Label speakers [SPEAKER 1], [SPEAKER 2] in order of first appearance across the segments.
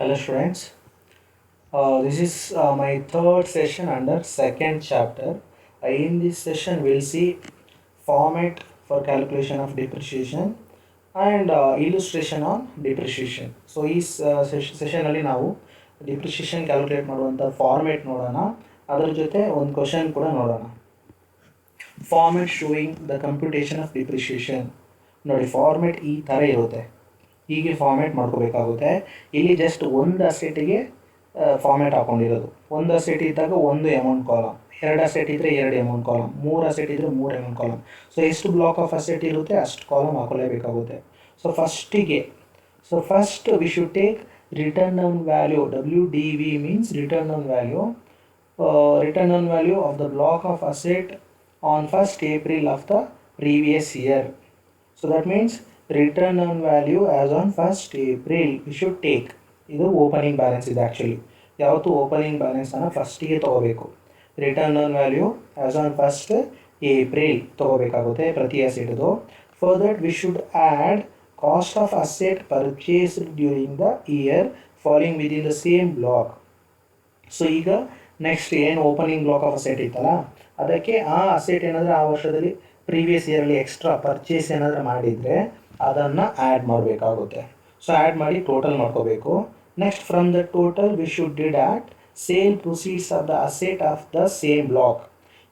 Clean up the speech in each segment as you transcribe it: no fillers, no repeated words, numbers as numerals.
[SPEAKER 1] Hello students, this is my third session under second chapter. In this session we'll see format for calculation of depreciation and illustration on depreciation. So ಈ ಸೆಷನಲ್ಲಿ ನಾವು depreciation calculate ಮಾಡುವಂಥ format ನೋಡೋಣ, ಅದರ ಜೊತೆ ಒಂದು question ಕೂಡ ನೋಡೋಣ. Format showing the computation of depreciation. ನೋಡಿ, ಫಾರ್ಮೇಟ್ ಈ ಥರ ಇರುತ್ತೆ, ಹೀಗೆ ಫಾರ್ಮೇಟ್ ಮಾಡ್ಕೋಬೇಕಾಗುತ್ತೆ. ಇಲ್ಲಿ ಜಸ್ಟ್ ಒಂದು ಅಸೆಟಿಗೆ ಫಾರ್ಮೇಟ್ ಹಾಕೊಂಡಿರೋದು. ಒಂದು ಅಸೆಟ್ ಇದ್ದಾಗ ಒಂದು ಅಮೌಂಟ್ ಕಾಲಮ್, ಎರಡು ಅಸೆಟ್ ಇದ್ದರೆ ಎರಡು ಅಮೌಂಟ್ ಕಾಲಮ್, ಮೂರು ಅಸೆಟ್ ಇದ್ದರೆ ಮೂರು ಅಮೌಂಟ್ ಕಾಲಮ್. ಸೊ ಎಷ್ಟು ಬ್ಲಾಕ್ ಆಫ್ ಅಸೆಟ್ ಇರುತ್ತೆ ಅಷ್ಟು ಕಾಲಮ್ ಹಾಕೊಳ್ಳೇಬೇಕಾಗುತ್ತೆ. So first we should take written down value. WDV means written down value. Return on value of the block of asset on 1st April of the previous year. So that means return on value as on 1st April we should take. ಇದು opening balance ಇದೆ. Actually ಯಾವತ್ತು opening ಬ್ಯಾಲೆನ್ಸನ್ನು ಫಸ್ಟಿಗೆ ತೊಗೋಬೇಕು. Written on value as on 1st April ತೊಗೋಬೇಕಾಗುತ್ತೆ ಪ್ರತಿ ಅಸೆಟ್ದು. For that we should add cost of asset purchased during the year falling within the same block. So ಈಗ ನೆಕ್ಸ್ಟ್ ಏನು ಓಪನಿಂಗ್ ಬ್ಲಾಕ್ ಆಫ್ ಅಸೆಟ್ ಇತ್ತಲ್ಲ, ಅದಕ್ಕೆ ಆ ಅಸೆಟ್ ಏನಾದರೂ ಆ ವರ್ಷದಲ್ಲಿ ಪ್ರೀವಿಯಸ್ ಇಯರಲ್ಲಿ ಎಕ್ಸ್ಟ್ರಾ ಪರ್ಚೇಸ್ ಏನಾದರೂ ಮಾಡಿದರೆ ಅದನ್ನು ಆ್ಯಡ್ ಮಾಡಬೇಕಾಗುತ್ತೆ. ಸೊ ಆ್ಯಡ್ ಮಾಡಿ ಟೋಟಲ್ ಮಾಡ್ಕೋಬೇಕು. Next from the total we should deduct sale proceeds of the asset of the same block.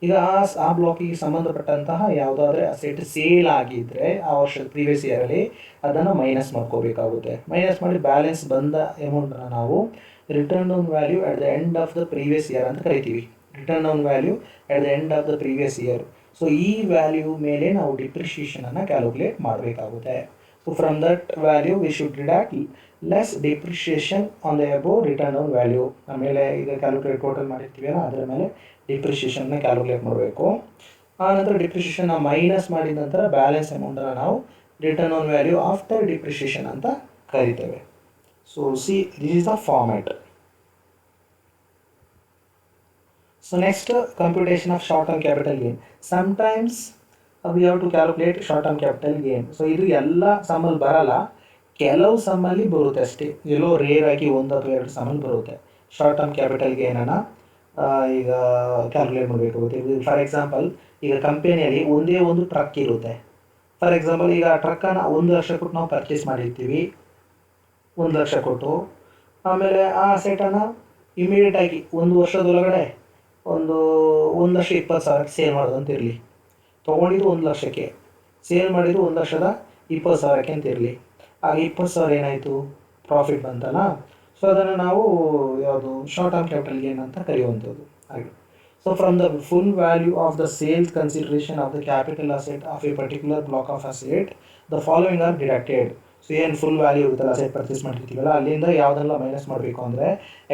[SPEAKER 1] ಈಗ ಆ ಬ್ಲಾಕಿಗೆ ಸಂಬಂಧಪಟ್ಟಂತಹ ಯಾವುದಾದ್ರೂ ಅಸೆಟ್ ಸೇಲ್ ಆಗಿದ್ದರೆ ಆ ವರ್ಷದ ಪ್ರೀವಿಯಸ್ ಇಯರಲ್ಲಿ ಅದನ್ನು ಮೈನಸ್ ಮಾಡ್ಕೋಬೇಕಾಗುತ್ತೆ. ಮೈನಸ್ ಮಾಡಿ ಬ್ಯಾಲೆನ್ಸ್ ಬಂದ ಅಮೌಂಟನ್ನು ನಾವು return on value at the end of the previous year ಅಂತ ಕರಿತೀವಿ. Return on value at the end of the previous year. So ಈ ವ್ಯಾಲ್ಯೂ ಮೇಲೆ ನಾವು ಡಿಪ್ರಿಷಿಯೇಷನನ್ನು ಕ್ಯಾಲ್ಕುಲೇಟ್ ಮಾಡಬೇಕಾಗುತ್ತೆ. So from that value V should deduct less depreciation on the above return on value. ಆಮೇಲೆ ಈಗ calculate total ಮಾಡಿರ್ತೀವಲ್ಲ ಅದರ ಮೇಲೆ ಡಿಪ್ರಿಷಿಯೇಷನ್ನ ಕ್ಯಾಲ್ಕುಲೇಟ್ ಮಾಡಬೇಕು. ಆನಂತರ ಡಿಪ್ರಿಷಿಯೇಷನ್ನ ಮೈನಸ್ ಮಾಡಿದ ನಂತರ ಬ್ಯಾಲೆನ್ಸ್ ಅಮೌಂಟನ್ನು ನಾವು return on value after depreciation ಅಂತ ಕರಿತೇವೆ. So see, this is the format. So next, computation of short-term capital gain. Sometimes we have to calculate short-term capital gain. So ಇದು ಎಲ್ಲ ಸಮ್ಮಲ್ಲಿ ಬರಲ್ಲ, ಕೆಲವು ಸಮ್ಮಲ್ಲಿ ಬರುತ್ತೆ ಅಷ್ಟೇ. ಎಲ್ಲೋ ರೇರ್ ಆಗಿ ಒಂದು ಅಥವಾ ಎರಡು ಸಮ್ಮಲ್ಲಿ ಬರುತ್ತೆ. ಶಾರ್ಟ್ ಟರ್ಮ್ ಕ್ಯಾಪಿಟಲ್ ಗೇನನ್ನು ಈಗ ಕ್ಯಾಲ್ಕುಲೇಟ್ ಮಾಡಬೇಕಾಗುತ್ತೆ. ಫಾರ್ ಎಕ್ಸಾಂಪಲ್, ಈಗ ಕಂಪನಿಯಲ್ಲಿ ಒಂದೇ ಒಂದು ಟ್ರಕ್ ಇರುತ್ತೆ. ಫಾರ್ ಎಕ್ಸಾಂಪಲ್, ಈಗ ಆ ಟ್ರಕ್ಕನ್ನು 1 ಲಕ್ಷ ಕೊಟ್ಟು ನಾವು ಪರ್ಚೇಸ್ ಮಾಡಿರ್ತೀವಿ, 1 ಲಕ್ಷ ಕೊಟ್ಟು. ಆಮೇಲೆ ಆ ಅಸೆಟನ್ನು ಇಮಿಡಿಯೇಟಾಗಿ 1 ವರ್ಷದೊಳಗಡೆ 1,20,000 ಸೇಲ್ ಮಾಡೋದು ಅಂತ ಇರಲಿ. ತೊಗೊಂಡಿದ್ದು 1 ಲಕ್ಷಕ್ಕೆ, ಸೇಲ್ ಮಾಡಿದ್ದು 1,20,000 ಅಂತ ಇರಲಿ. ಆಗ 20,000 ಏನಾಯಿತು, ಪ್ರಾಫಿಟ್ ಬಂತಲ್ಲ. ಸೊ ಅದನ್ನು ನಾವು ಯಾವುದು ಶಾರ್ಟ್ ಟರ್ಮ್ ಕ್ಯಾಪಿಟಲ್ ಗೇನ್ ಅಂತ ಕರೆಯುವಂಥದ್ದು ಹಾಗೆ. So from the full value of the sales consideration of the capital asset of a particular block of asset the following are deducted. So ಏನು ಫುಲ್ ವ್ಯಾಲ್ಯೂ ಇರುತ್ತಲ್ಲ asset purchase ಮಾಡಿರ್ತೀವಲ್ಲ, ಅಲ್ಲಿಂದ ಯಾವುದೆಲ್ಲ minus ಮಾಡಬೇಕು ಅಂದರೆ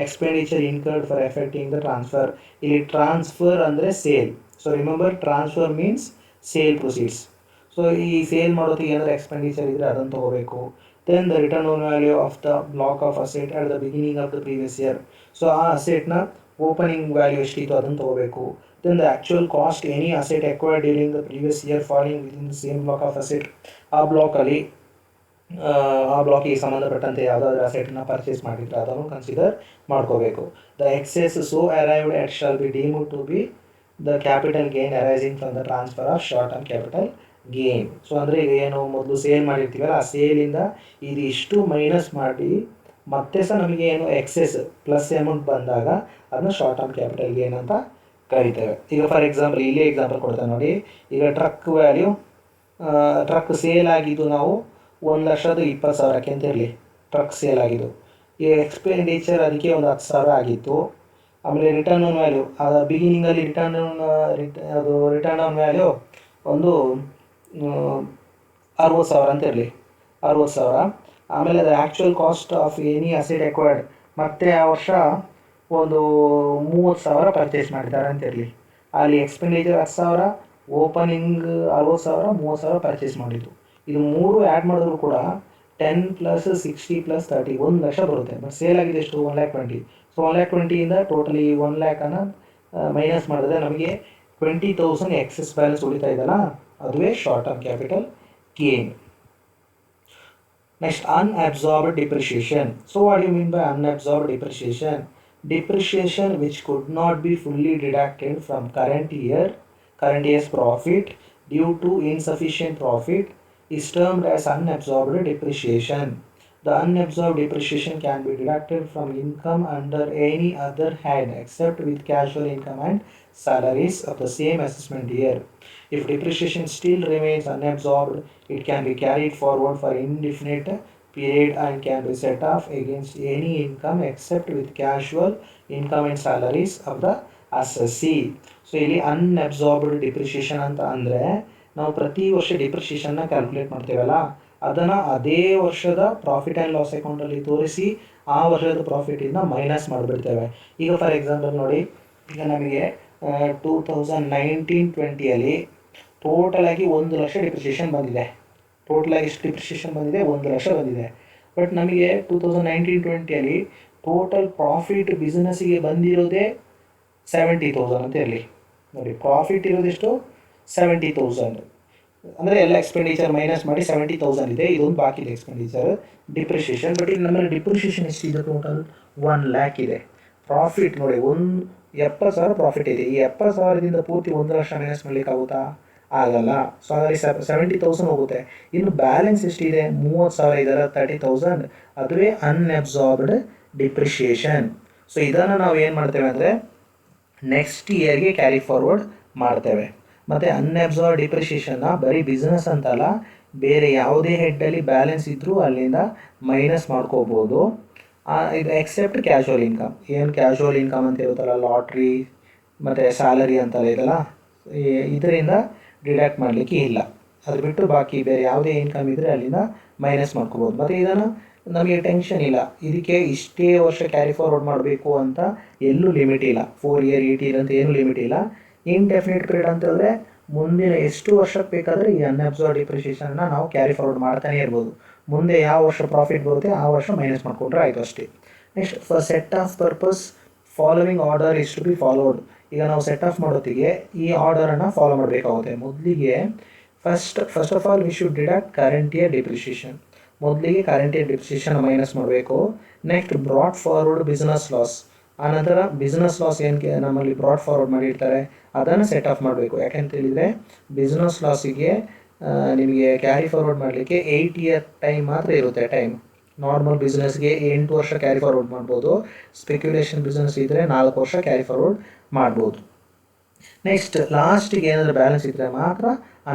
[SPEAKER 1] expenditure incurred for effecting the transfer. ಇಲ್ಲಿ transfer ಅಂದರೆ sale. So remember, transfer means sale proceeds. So ಈ ಸೇಲ್ ಮಾಡೋದಕ್ಕೆ ಏನಾದರೂ ಎಕ್ಸ್ಪೆಂಡಿಚರ್ ಇದ್ದರೆ ಅದನ್ನು ತೊಗೋಬೇಕು. Then the written on value of the block of asset at the beginning of the previous year. So ಆ ಅಸೆಟ್ನ ಓಪನಿಂಗ್ ವ್ಯಾಲ್ಯೂ ಎಷ್ಟಿತ್ತು ಅದನ್ನು ತೊಗೋಬೇಕು. Then the actual cost any asset acquired during the previous year falling within the same block of asset. ಆ ಬ್ಲಾಕಲ್ಲಿ ಆ ಬ್ಲಾಕಿಗೆ ಸಂಬಂಧಪಟ್ಟಂತೆ ಯಾವುದಾದ್ರೂ ಅಸೆಟನ್ನು ಪರ್ಚೇಸ್ ಮಾಡಿದರೆ ಅದನ್ನು ಕನ್ಸಿಡರ್ ಮಾಡ್ಕೋಬೇಕು. The excess so arrived at shall be deemed to be the capital gain arising from the transfer of short term capital gain. So ಅಂದರೆ ಈಗ ಏನು ಮೊದಲು ಸೇಲ್ ಮಾಡಿರ್ತೀವಲ್ಲ, ಆ ಸೇಲಿಂದ ಇದು ಇಷ್ಟು ಮೈನಸ್ ಮಾಡಿ ಮತ್ತೆ ಸಹ ನಮಗೆ ಏನು ಎಕ್ಸೆಸ್ ಪ್ಲಸ್ ಅಮೌಂಟ್ ಬಂದಾಗ ಅದನ್ನು ಶಾರ್ಟ್ ಟರ್ಮ್ ಕ್ಯಾಪಿಟಲ್ ಗೇನ್ ಅಂತ ಕರಿತೇವೆ. ಈಗ ಫಾರ್ ಎಕ್ಸಾಂಪಲ್ ಇಲ್ಲೇ ಎಕ್ಸಾಂಪಲ್ ಕೊಡ್ತೇವೆ ನೋಡಿ. ಈಗ ಟ್ರಕ್ ವ್ಯಾಲ್ಯೂ, ಟ್ರಕ್ ಸೇಲ್ ಆಗಿದ್ದು ನಾವು 1,20,000 ಅಂತ ಇರಲಿ, ಟ್ರಕ್ ಸೇಲ್ ಆಗಿದ್ದು. ಈ ಎಕ್ಸ್ಪೆಂಡಿಚರ್ ಅದಕ್ಕೆ ಒಂದು 10,000 ಆಗಿತ್ತು. ಆಮೇಲೆ ರಿಟರ್ನ್ ಆನ್ ವ್ಯಾಲ್ಯೂ, ಅದು ಬಿಗಿನಿಂಗಲ್ಲಿ ರಿಟರ್ನ್ ಆನ್ ವ್ಯಾಲ್ಯೂ ಒಂದು 60,000 ಅಂತ ಇರಲಿ, 60,000. ಆಮೇಲೆ ಅದು actual cost of any asset acquired, ಮತ್ತೆ ಆ ವರ್ಷ ಒಂದು 30,000 ಪರ್ಚೇಸ್ ಮಾಡಿದ್ದಾರೆ ಅಂತ ಇರಲಿ. ಅಲ್ಲಿ ಎಕ್ಸ್ಪೆಂಡಿಚರ್ 10,000, ಓಪನಿಂಗ್ 60,000, 30,000 ಪರ್ಚೇಸ್ ಮಾಡಿದ್ದು. ಇದು ಮೂರು ಆ್ಯಡ್ ಮಾಡಿದ್ರು ಕೂಡ 10 + 60 + 30 1 ಲಕ್ಷ ಬರುತ್ತೆ. ಬಟ್ ಸೇಲ್ ಆಗಿದೆ ಎಷ್ಟು, 1,20,000. ಸೊ 1,20,000ಇಂದ ಟೋಟಲಿ 1,00,000 ಮೈನಸ್ ಮಾಡಿದ್ರೆ ನಮಗೆ 20,000 ಎಕ್ಸೆಸ್ ಬ್ಯಾಲೆನ್ಸ್ ಉಳಿತಾ ಇದೆಯಲ್ಲ, ಅದುವೇ short term capital gain. Next, unabsorbed depreciation. So what do you mean by unabsorbed depreciation? Depreciation which could not be fully deducted from current year's profit due to insufficient profit is termed as unabsorbed depreciation. The unabsorbed depreciation can be deducted from income under any other head except with casual income and salaries of the same assessment year. If depreciation still remains unabsorbed, it can be carried forward for indefinite period and can be set off against any income except with casual income and salaries of the assessee. So ಇಲ್ಲಿ unabsorbed depreciation ಅಂತ ಅಂದರೆ ನಾವು ಪ್ರತಿ ವರ್ಷ ಡಿಪ್ರಿಷಿಯೇಷನ್ನ calculate ಮಾಡ್ತೀವಲ್ಲ ಅದನ್ನು ಅದೇ ವರ್ಷದ ಪ್ರಾಫಿಟ್ ಆ್ಯಂಡ್ ಲಾಸ್ ಅಕೌಂಟಲ್ಲಿ ತೋರಿಸಿ ಆ ವರ್ಷದ ಪ್ರಾಫಿಟಿಂದ ಮೈನಸ್ ಮಾಡಿಬಿಡ್ತೇವೆ. ಈಗ ಫಾರ್ ಎಕ್ಸಾಂಪಲ್ ನೋಡಿ, ಈಗ ನಮಗೆ 2019-20ಯಲ್ಲಿ ಟೋಟಲಾಗಿ 1,00,000 ಡಿಪ್ರಿಷಿಯೇಷನ್ ಬಂದಿದೆ. ಟೋಟಲಾಗಿ ಎಷ್ಟು ಡಿಪ್ರಿಷಿಯೇಷನ್ ಬಂದಿದೆ? 1,00,000 ಬಂದಿದೆ. ಬಟ್ ನಮಗೆ 2019-20ಯಲ್ಲಿ ಟೋಟಲ್ ಪ್ರಾಫಿಟ್ ಬಿಸ್ನೆಸ್ಸಿಗೆ ಬಂದಿರೋದೇ 70,000 ಅಂತ ಇರಲಿ. ನೋಡಿ, ಪ್ರಾಫಿಟ್ ಇರೋದೆಷ್ಟು? 70,000. ಅಂದರೆ ಎಲ್ಲ ಎಕ್ಸ್ಪೆಂಡಿಚರ್ ಮೈನಸ್ ಮಾಡಿ 70,000 ಇದೆ. ಇದೊಂದು ಬಾಕಿ ಇದೆ ಎಕ್ಸ್ಪೆಂಡಿಚರ್ ಡಿಪ್ರಿಷಿಯೇಷನ್. ಬಟ್ ಇಲ್ಲಿ ನಮ್ಮಲ್ಲಿ ಡಿಪ್ರಿಷಿಯೇಷನ್ ಎಷ್ಟಿದೆ? ಟೋಟಲ್ 1,00,000 ಇದೆ. ಪ್ರಾಫಿಟ್ ನೋಡಿ, 70,000 ಪ್ರಾಫಿಟ್ ಇದೆ. ಈ 70,000ದಿಂದ ಪೂರ್ತಿ 1,00,000 ಮೈನಸ್ ಮಾಡಲಿಕ್ಕಾಗುತ್ತಾ? ಆಗಲ್ಲ. ಸೊ ಹಾಗಾಗಿ 70,000 ಹೋಗುತ್ತೆ. ಇನ್ನು ಬ್ಯಾಲೆನ್ಸ್ ಎಷ್ಟಿದೆ? 30,000 ಇದರ 30,000. ಅದುವೇ ಅನ್ಅಬ್ಸಾರ್ಬ್ಡ್ ಡಿಪ್ರಿಷಿಯೇಷನ್. ಸೊ ಇದನ್ನು ನಾವು ಏನು ಮಾಡ್ತೇವೆ ಅಂದರೆ ನೆಕ್ಸ್ಟ್ ಇಯರ್ಗೆ ಕ್ಯಾರಿ ಫಾರ್ವರ್ಡ್ ಮಾಡ್ತೇವೆ. ಮತ್ತು ಅನ್ಅಬ್ಸಾರ್ಬ್ ಡಿಪ್ರಿಷಿಯೇಷನ್ನ ಬರೀ ಬಿಸ್ನೆಸ್ ಅಂತಲ್ಲ, ಬೇರೆ ಯಾವುದೇ ಹೆಡ್ಡಲ್ಲಿ ಬ್ಯಾಲೆನ್ಸ್ ಇದ್ದರೂ ಅಲ್ಲಿಂದ ಮೈನಸ್ ಮಾಡ್ಕೋಬೋದು. ಇದು ಎಕ್ಸೆಪ್ಟ್ ಕ್ಯಾಶುವಲ್ ಇನ್ಕಮ್. ಏನು ಕ್ಯಾಶುವಲ್ ಇನ್ಕಮ್ ಅಂತ ಇರುತ್ತಲ್ಲ, ಲಾಟ್ರಿ ಮತ್ತು ಸ್ಯಾಲರಿ ಅಂತಲ್ಲ, ಇದೆಲ್ಲ ಇದರಿಂದ ಡಿಡಕ್ಟ್ ಮಾಡಲಿಕ್ಕೆ ಇಲ್ಲ. ಅದು ಬಿಟ್ಟು ಬಾಕಿ ಬೇರೆ ಯಾವುದೇ ಇನ್ಕಮ್ ಇದ್ದರೆ ಅಲ್ಲಿಂದ ಮೈನಸ್ ಮಾಡ್ಕೋಬೋದು. ಮತ್ತು ಇದನ್ನು ನಮಗೆ ಟೆನ್ಷನ್ ಇಲ್ಲ, ಇದಕ್ಕೆ ಇಷ್ಟೇ ವರ್ಷ ಕ್ಯಾರಿ ಫಾರ್ವರ್ಡ್ ಮಾಡಬೇಕು ಅಂತ ಎಲ್ಲೂ ಲಿಮಿಟ್ ಇಲ್ಲ. 4 ಇಯರ್ 8 ಇಯರ್ ಅಂತ ಏನೂ ಲಿಮಿಟ್ ಇಲ್ಲ. ಇನ್ಡೆಫಿನಿಟ್ ಪೀರಿಯಡ್ ಅಂತಂದರೆ ಮುಂದಿನ ಎಷ್ಟು ವರ್ಷಕ್ಕೆ ಬೇಕಾದರೆ ಈ ಅನ್ಅಬ್ಸಾರ್ಬ್ ಡಿಪ್ರಿಷಿಯೇಷನ್ನ ನಾವು ಕ್ಯಾರಿ ಫಾರ್ವರ್ಡ್ ಮಾಡ್ತಾನೆ ಇರ್ಬೋದು. ಮುಂದೆ ಯಾವ ವರ್ಷ ಪ್ರಾಫಿಟ್ ಬರುತ್ತೆ ಆ ವರ್ಷ ಮೈನಸ್ ಮಾಡಿಕೊಂಡ್ರೆ ಆಯಿತು ಅಷ್ಟೇ. Next, for set off purpose following order is to be followed. ಈಗ ನಾವು ಸೆಟ್ ಆಫ್ ಮಾಡೋತ್ತಿಗೆ ಈ ಆರ್ಡರನ್ನು ಫಾಲೋ ಮಾಡಬೇಕಾಗುತ್ತೆ. ಮೊದಲಿಗೆ first of all we should deduct current year depreciation. ಮೊದಲಿಗೆ ಕರೆಂಟ್ ಇಯರ್ ಡಿಪ್ರಿಷಿಯೇಷನ್ ಮೈನಸ್ ಮಾಡಬೇಕು. Next, broad forward business loss. ಆನಂತರ business loss ಏನಕ್ಕೆ ನಮ್ಮಲ್ಲಿ ಬ್ರಾಡ್ ಫಾರ್ವರ್ಡ್ ಮಾಡಿರ್ತಾರೆ ಅದನ್ನು ಸೆಟ್ ಆಫ್ ಮಾಡಬೇಕು. ಯಾಕೆಂತ ಹೇಳಿದರೆ ಬಿಸ್ನೆಸ್ ಲಾಸಿಗೆ ನಿಮಗೆ ಕ್ಯಾರಿ ಫಾರ್ವರ್ಡ್ ಮಾಡಲಿಕ್ಕೆ 8 ಇಯರ್ ಟೈಮ್ ಮಾತ್ರ ಇರುತ್ತೆ. ಟೈಮ್ ನಾರ್ಮಲ್ ಬಿಸ್ನೆಸ್ಗೆ 8 ವರ್ಷ ಕ್ಯಾರಿ ಫಾರ್ವರ್ಡ್ ಮಾಡ್ಬೋದು. ಸ್ಪೆಕ್ಯುಲೇಷನ್ ಬಿಸ್ನೆಸ್ ಇದ್ದರೆ 4 ವರ್ಷ ಕ್ಯಾರಿ ಫಾರ್ವರ್ಡ್ ಮಾಡ್ಬೋದು. ನೆಕ್ಸ್ಟ್, ಲಾಸ್ಟಿಗೆ ಏನಾದರೂ ಬ್ಯಾಲೆನ್ಸ್ ಇದ್ದರೆ ಮಾತ್ರ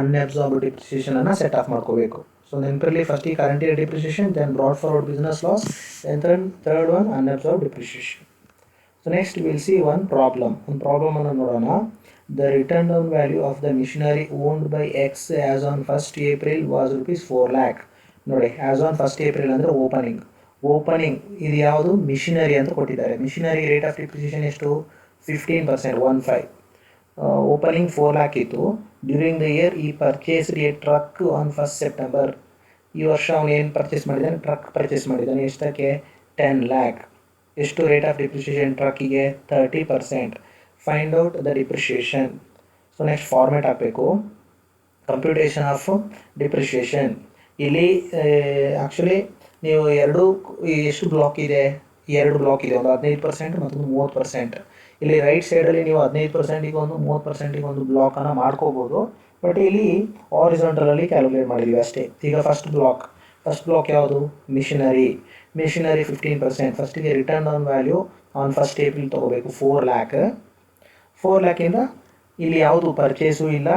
[SPEAKER 1] ಅನ್ಅಬ್ಸಾರ್ಬ್ಡ್ ಡಿಪ್ರಿಷಿಯೇಷನನ್ನು ಸೆಟ್ ಆಫ್ ಮಾಡ್ಕೋಬೇಕು. ಸೊ ನೆನಪಿರಲಿ, ಫಸ್ಟಿಗೆ current year depreciation, then brought forward business loss, then third one unabsorbed depreciation. So next will see ಒಂದು ಪ್ರಾಬ್ಲಮನ್ನು ನೋಡೋಣ. The written down value of the machinery owned by X as on 1st April was ₹4 lakh. ನೋಡಿ, as on 1st April ಅಂದರೆ opening ಇದು ಯಾವುದು? Missionary ಅಂತ ಕೊಟ್ಟಿದ್ದಾರೆ. Missionary rate of depreciation ಎಷ್ಟು? 15%. ಓಪನಿಂಗ್ 4 lakh ಇತ್ತು. ಡ್ಯೂರಿಂಗ್ ದ ಇಯರ್ ಈ purchased A truck on 1st September. ಈ ವರ್ಷ ಅವನು ಏನು ಪರ್ಚೇಸ್ ಮಾಡಿದ್ದಾನೆ? ಟ್ರಕ್ ಪರ್ಚೇಸ್ ಮಾಡಿದ್ದಾನೆ. ಎಷ್ಟಕ್ಕೆ? 10 lakh. ಎಷ್ಟು ರೇಟ್ ಆಫ್ ಡಿಪ್ರಿಷಿಯೇಷನ್ ಟ್ರಕ್ಕಿಗೆ? 30%. Find out the depreciation. So next format ಹಾಕಬೇಕು. Computation of depreciation. ಇಲ್ಲಿ ಆ್ಯಕ್ಚುಲಿ ನೀವು ಎಷ್ಟು ಬ್ಲಾಕ್ ಇದೆ? 2 ಬ್ಲಾಕ್ ಇದೆ. ಒಂದು 15% ಮತ್ತೊಂದು 30%. ಇಲ್ಲಿ ರೈಟ್ ಸೈಡಲ್ಲಿ ನೀವು 15%ಗೆ ಒಂದು 30%ಗೆ ಒಂದು ಬ್ಲಾಕನ್ನು ಮಾಡ್ಕೋಬೋದು. ಬಟ್ ಇಲ್ಲಿ ಹಾರಿಜಾಂಟಲಲ್ಲಿ ಕ್ಯಾಲ್ಕುಲೇಟ್ ಮಾಡಿದ್ದೀವಿ ಅಷ್ಟೇ. ಈಗ ಫಸ್ಟ್ ಬ್ಲಾಕ್ ಯಾವುದು? ಮಿಷನರಿ 15%. ಫಸ್ಟಿಗೆ return down value on 1st April ತೊಗೋಬೇಕು 4 lakh. 4 lakhಯಿಂದ ಇಲ್ಲಿ ಯಾವುದು ಪರ್ಚೇಸು ಇಲ್ಲ,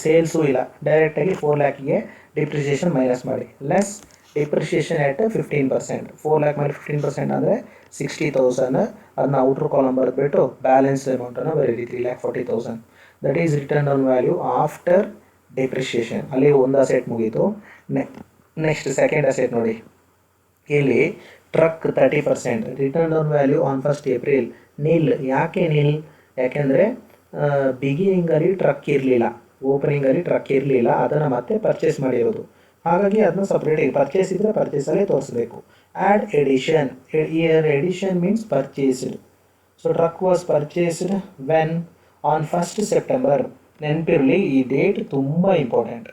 [SPEAKER 1] ಸೇಲ್ಸು ಇಲ್ಲ. ಡೈರೆಕ್ಟಾಗಿ 4 lakhಗೆ ಡಿಪ್ರಿಷಿಯೇಷನ್ ಮೈನಸ್ ಮಾಡಿ. ಲೆಸ್ ಡಿಪ್ರಿಷಿಯೇಷನ್ ಎಟ್ 15%. 4 lakh ಮೇಲೆ 15% ಅಂದರೆ 60,000. ಅದನ್ನ ಔಟ್ರ್ ಕಾಲಮ್ ಬರೆದ್ಬಿಟ್ಟು ಬ್ಯಾಲೆನ್ಸ್ ಅಮೌಂಟನ್ನು ಬರೀರಿ 3,40,000. That is return down value after depreciation. ಅಲ್ಲಿ ಒಂದು ಅಸೆಟ್ ಮುಗೀತು. ನೆಕ್ಸ್ಟ್ ಸೆಕೆಂಡ್ ಅಸೆಟ್ ನೋಡಿ, ಇಲ್ಲಿ truck 30%. Return down value on 1st April ನಿಲ್. ಯಾಕೆ ನಿಲ್? ಯಾಕೆಂದರೆ ಬಿಗಿನಿಂಗಲ್ಲಿ ಟ್ರಕ್ ಇರಲಿಲ್ಲ, ಓಪನಿಂಗಲ್ಲಿ ಟ್ರಕ್ ಇರಲಿಲ್ಲ, ಅದನ್ನು ಮತ್ತೆ ಪರ್ಚೇಸ್ ಮಾಡಿರೋದು. ಹಾಗಾಗಿ ಅದನ್ನ ಸಪ್ರೇಟಾಗಿ ಪರ್ಚೇಸ್ ಇದ್ದರೆ ಪರ್ಚೇಸಲ್ಲೇ ತೋರಿಸ್ಬೇಕು. Add addition. Year addition means purchased. So truck was purchased when on 1st September. ನೆನಪಿರಲಿ, ಈ ಡೇಟ್ ತುಂಬ ಇಂಪಾರ್ಟೆಂಟ್.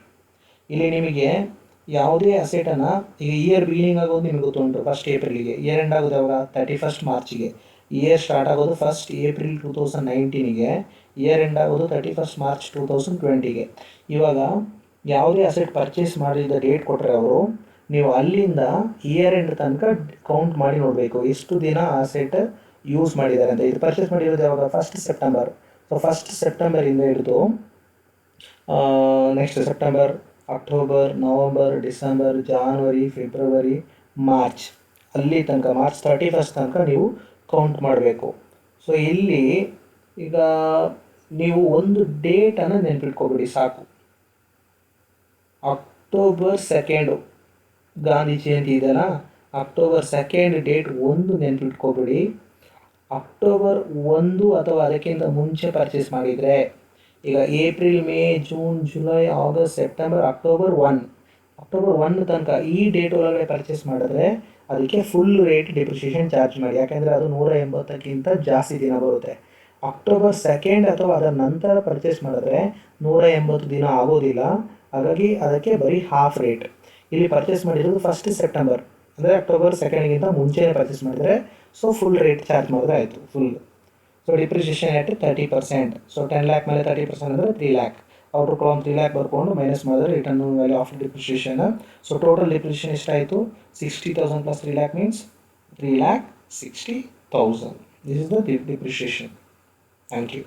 [SPEAKER 1] ಇಲ್ಲಿ ನಿಮಗೆ ಯಾವುದೇ ಅಸೆಟನ್ನು ಈಗ ಇಯರ್ ಬಿಗಿನಿಂಗ್ ಆಗೋದು ನಿಮಗೆ ಗೊತ್ತುಂಟು ಫಸ್ಟ್ ಏಪ್ರಿಲಿಗೆ, ಇಯರ್ ಎಂಡ್ ಆಗೋದು ಯಾವಾಗ 31st ಮಾರ್ಚಿಗೆ. ಇಯರ್ ಸ್ಟಾರ್ಟ್ ಆಗೋದು ಫಸ್ಟ್ ಏಪ್ರಿಲ್ 2019ಗೆ, ಇಯರ್ ಎಂಡ್ ಆಗೋದು 31st ಮಾರ್ಚ್ 2020ಗೆ. ಇವಾಗ ಯಾವುದೇ ಅಸೆಟ್ ಪರ್ಚೇಸ್ ಮಾಡಿದ ಡೇಟ್ ಕೊಟ್ಟರೆ ಅವರು, ನೀವು ಅಲ್ಲಿಂದ ಇಯರ್ ಎಂಡ್ ತನಕ ಕೌಂಟ್ ಮಾಡಿ ನೋಡಬೇಕು ಎಷ್ಟು ದಿನ ಅಸೆಟ್ ಯೂಸ್ ಮಾಡಿದ್ದಾರೆ ಅಂತ. ಇದು ಪರ್ಚೇಸ್ ಮಾಡಿರೋದು ಯಾವಾಗ, 1st ಸೆಪ್ಟೆಂಬರ್. ಸೊ 1st ಸೆಪ್ಟೆಂಬರಿಂದ ಹಿಡಿದು next September, October, November, December, January, February, March, ಅಲ್ಲಿ ತನಕ ಮಾರ್ಚ್ 31st ತನಕ ನೀವು ಕೌಂಟ್ ಮಾಡಬೇಕು. ಸೊ ಇಲ್ಲಿ ಈಗ ನೀವು ಒಂದು ಡೇಟನ್ನು ನೆನ್ಪಿಟ್ಕೊಬಿಡಿ ಸಾಕು. ಅಕ್ಟೋಬರ್ 2 ಗಾಂಧಿ ಜಯಂತಿ ಇದೆಯಲ್ಲ, ಅಕ್ಟೋಬರ್ 2 ಡೇಟ್ ಒಂದು ನೆನ್ಪಿಟ್ಕೊಬಿಡಿ. ಅಕ್ಟೋಬರ್ 1 ಅಥವಾ ಅದಕ್ಕಿಂತ ಮುಂಚೆ ಪರ್ಚೇಸ್ ಮಾಡಿದರೆ, ಈಗ April, May, June, July, August, September, October 1 ತನಕ ಈ ಡೇಟ್ ಒಳಗಡೆ ಪರ್ಚೇಸ್ ಮಾಡಿದ್ರೆ ಅದಕ್ಕೆ ಫುಲ್ ರೇಟ್ ಡಿಪ್ರಿಷಿಯೇಷನ್ ಚಾರ್ಜ್ ಮಾಡಿ. ಯಾಕೆಂದರೆ ಅದು 180ಕ್ಕಿಂತ ಜಾಸ್ತಿ ದಿನ ಬರುತ್ತೆ. ಅಕ್ಟೋಬರ್ 2 ಅಥವಾ ಅದರ ನಂತರ ಪರ್ಚೇಸ್ ಮಾಡಿದ್ರೆ 180 ದಿನ ಆಗೋದಿಲ್ಲ. ಹಾಗಾಗಿ ಅದಕ್ಕೆ ಬರೀ ಹಾಫ್ ರೇಟ್. ಇಲ್ಲಿ ಪರ್ಚೇಸ್ ಮಾಡಿರೋದು 1st ಸೆಪ್ಟೆಂಬರ್, ಅಂದರೆ ಅಕ್ಟೋಬರ್ 2ಗಿಂತ ಮುಂಚೆನೇ ಪರ್ಚೇಸ್ ಮಾಡಿದರೆ ಸೊ ಫುಲ್ ರೇಟ್ ಚಾರ್ಜ್ ಮಾಡಿದ್ರೆ ಆಯಿತು full. So depreciation rate 30%. So 10 lakh ಮೇಲೆ 30% ಅಂದರೆ 3 lakh. ಔಟ್ರ್ ಕಾಲಮ್ 3 lakh ಬರ್ಕೊಂಡು ಮೈನಸ್ ಮಾಡಿದ್ರೆ written value of depreciation. So total depreciation ಎಷ್ಟಾಯಿತು, 60,000 plus 3 lakh means 3,60,000. This is the depreciation. Thank you.